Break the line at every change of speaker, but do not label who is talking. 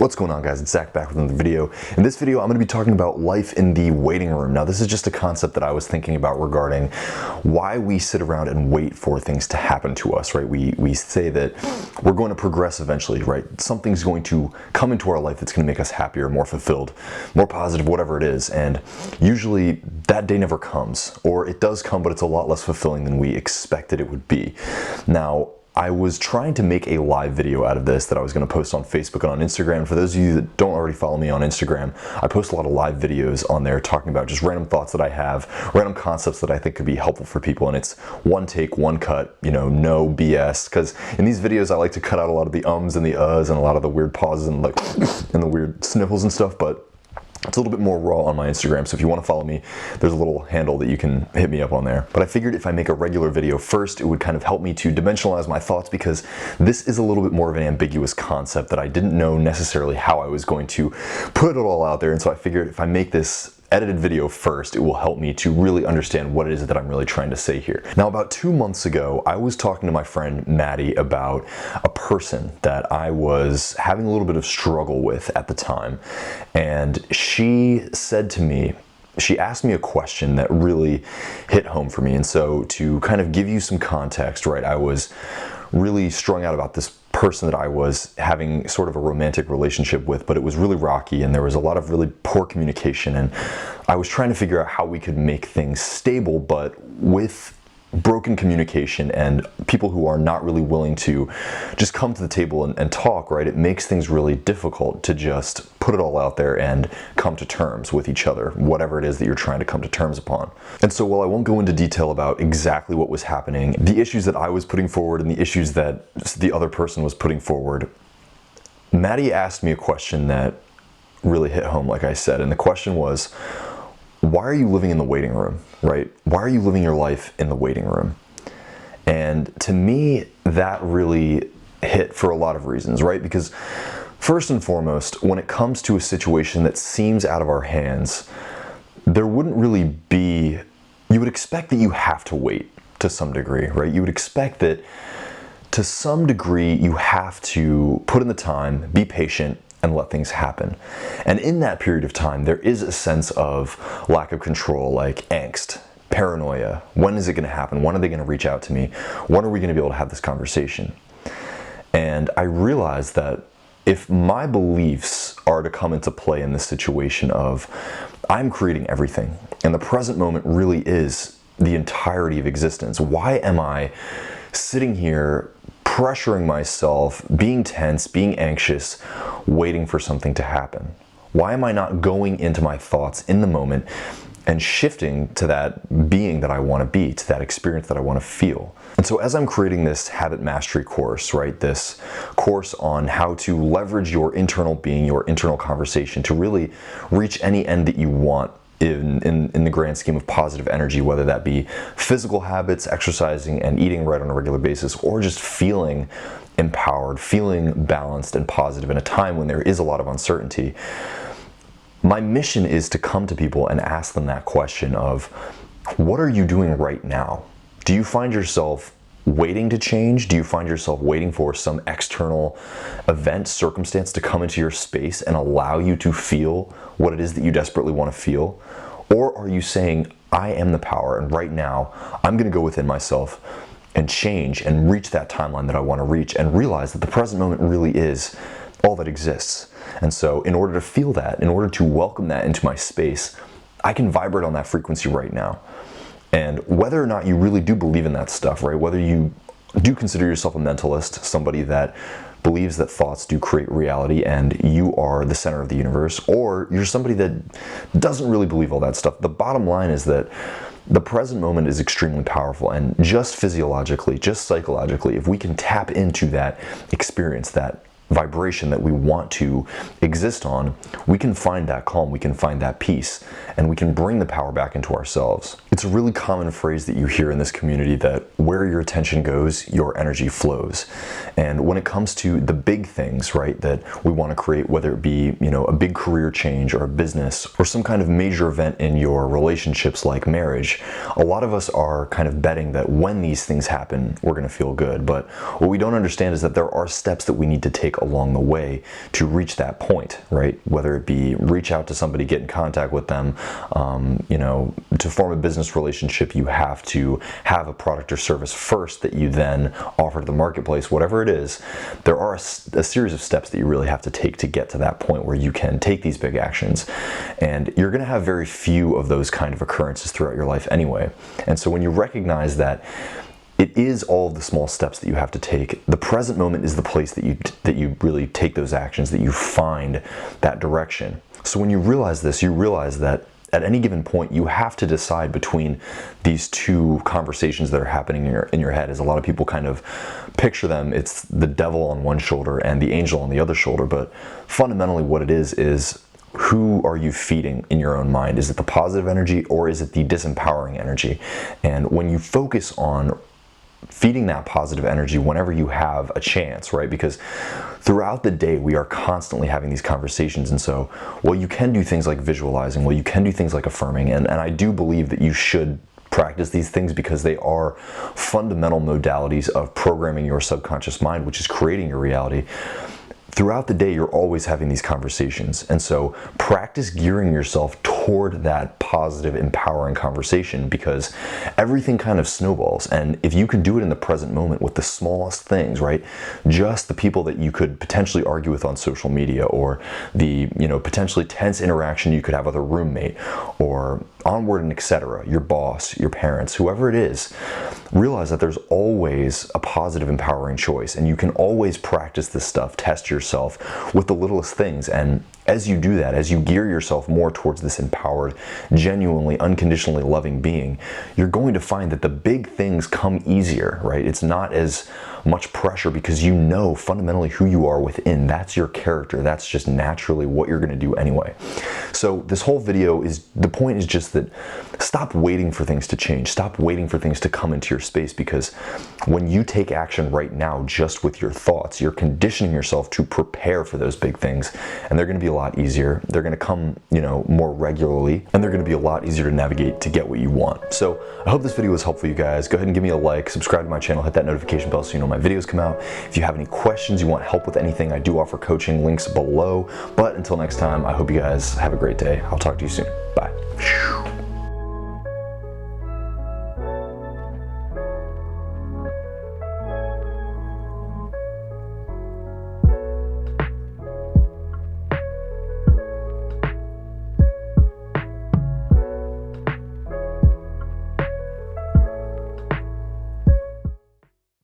What's going on, guys? It's Zach back with another video. In this video, I'm going to be talking about life in the waiting room. Now, this is just a concept that I was thinking about regarding why we sit around and wait for things to happen to us, right? We say that we're going to progress eventually, right? Something's going to come into our life that's going to make us happier, more fulfilled, more positive, whatever it is. And usually that day never comes, or it does come, but it's a lot less fulfilling than we expected it would be. Now, I was trying to make a live video out of this that I was going to post on Facebook and on Instagram. For those of you that don't already follow me on Instagram, I post a lot of live videos on there talking about just random thoughts that I have, random concepts that I think could be helpful for people, and it's one take, one cut, you know, no BS. Because in these videos, I like to cut out a lot of the ums and the uhs and a lot of the weird pauses and like and the weird sniffles and stuff, but it's a little bit more raw on my Instagram, so if you want to follow me, there's a little handle that you can hit me up on there. But I figured if I make a regular video first, it would kind of help me to dimensionalize my thoughts, because this is a little bit more of an ambiguous concept that I didn't know necessarily how I was going to put it all out there. And so I figured if I make this edited video first, it will help me to really understand what it is that I'm really trying to say here. Now, about 2 months ago, I was talking to my friend Maddie about a person that I was having a little bit of struggle with at the time. And she said to me, she asked me a question that really hit home for me. And so to kind of give you some context, right, I was really strung out about this person that I was having sort of a romantic relationship with, but it was really rocky and there was a lot of really poor communication, and I was trying to figure out how we could make things stable, but with broken communication and people who are not really willing to just come to the table and talk, right? It makes things really difficult to just put it all out there and come to terms with each other, whatever it is that you're trying to come to terms upon. And so while I won't go into detail about exactly what was happening, the issues that I was putting forward and the issues that the other person was putting forward, Maddie asked me a question that really hit home, like I said, and the question was, why are you living in the waiting room, right? Why are you living your life in the waiting room? And to me, that really hit for a lot of reasons, right? Because first and foremost, when it comes to a situation that seems out of our hands, there wouldn't really be, you would expect that you have to wait to some degree, right? You would expect that to some degree you have to put in the time, be patient, and let things happen. And in that period of time, there is a sense of lack of control, like angst, paranoia. When is it going to happen? When are they going to reach out to me? When are we going to be able to have this conversation? And I realized that if my beliefs are to come into play in this situation of I'm creating everything, and the present moment really is the entirety of existence, why am I sitting here pressuring myself, being tense, being anxious, waiting for something to happen? Why am I not going into my thoughts in the moment and shifting to that being that I want to be, to that experience that I want to feel? And so as I'm creating this habit mastery course, right, this course on how to leverage your internal being, your internal conversation to really reach any end that you want in the grand scheme of positive energy, whether that be physical habits, exercising and eating right on a regular basis, or just feeling empowered, feeling balanced and positive in a time when there is a lot of uncertainty. My mission is to come to people and ask them that question of, what are you doing right now? Do you find yourself waiting to change? Do you find yourself waiting for some external event, circumstance to come into your space and allow you to feel what it is that you desperately want to feel? Or are you saying, I am the power, and right now I'm going to go within myself and change and reach that timeline that I want to reach, and realize that the present moment really is all that exists. And so in order to feel that, in order to welcome that into my space, I can vibrate on that frequency right now. And whether or not you really do believe in that stuff, right? Whether you do consider yourself a mentalist, somebody that believes that thoughts do create reality and you are the center of the universe, or you're somebody that doesn't really believe all that stuff, the bottom line is that the present moment is extremely powerful. And just physiologically, just psychologically, if we can tap into that experience, that vibration that we want to exist on, we can find that calm, we can find that peace, and we can bring the power back into ourselves. It's a really common phrase that you hear in this community that where your attention goes, your energy flows. And when it comes to the big things, right, that we want to create, whether it be, a big career change or a business or some kind of major event in your relationships like marriage, a lot of us are kind of betting that when these things happen, we're going to feel good. But what we don't understand is that there are steps that we need to take along the way to reach that point, right? Whether it be reach out to somebody, get in contact with them, to form a business relationship, you have to have a product or service first that you then offer to the marketplace. Whatever it is, there are a series of steps that you really have to take to get to that point where you can take these big actions. And you're going to have very few of those kind of occurrences throughout your life anyway. And so when you recognize that it is all of the small steps that you have to take, the present moment is the place that you really take those actions, that you find that direction. So when you realize this, you realize that at any given point, you have to decide between these two conversations that are happening in your head. As a lot of people kind of picture them, it's the devil on one shoulder and the angel on the other shoulder. But fundamentally what it is who are you feeding in your own mind? Is it the positive energy or is it the disempowering energy? And when you focus on feeding that positive energy whenever you have a chance, right? Because throughout the day, we are constantly having these conversations. And so, well, you can do things like visualizing, well, you can do things like affirming. And I do believe that you should practice these things because they are fundamental modalities of programming your subconscious mind, which is creating your reality. Throughout the day, you're always having these conversations. And so practice gearing yourself toward that positive, empowering conversation, because everything kind of snowballs. And if you can do it in the present moment with the smallest things, right? Just the people that you could potentially argue with on social media, or the, potentially tense interaction you could have with a roommate, or onward and etc., your boss, your parents, whoever it is, realize that there's always a positive, empowering choice. And you can always practice this stuff, test yourself with the littlest things. And as you do that, as you gear yourself more towards this empowered, genuinely, unconditionally loving being, you're going to find that the big things come easier, right? It's not as much pressure because you know fundamentally who you are within. That's your character. That's just naturally what you're going to do anyway. So this whole video the point is just that stop waiting for things to change. Stop waiting for things to come into your space, because when you take action right now just with your thoughts, you're conditioning yourself to prepare for those big things, and they're going to be a lot easier. They're going to come, more regularly, and they're going to be a lot easier to navigate to get what you want. So I hope this video was helpful, you guys. Go ahead and give me a like, subscribe to my channel, hit that notification bell so you know my videos come out. If you have any questions, you want help with anything, I do offer coaching, links below. But until next time, I hope you guys have a great day. I'll talk to you soon. Bye.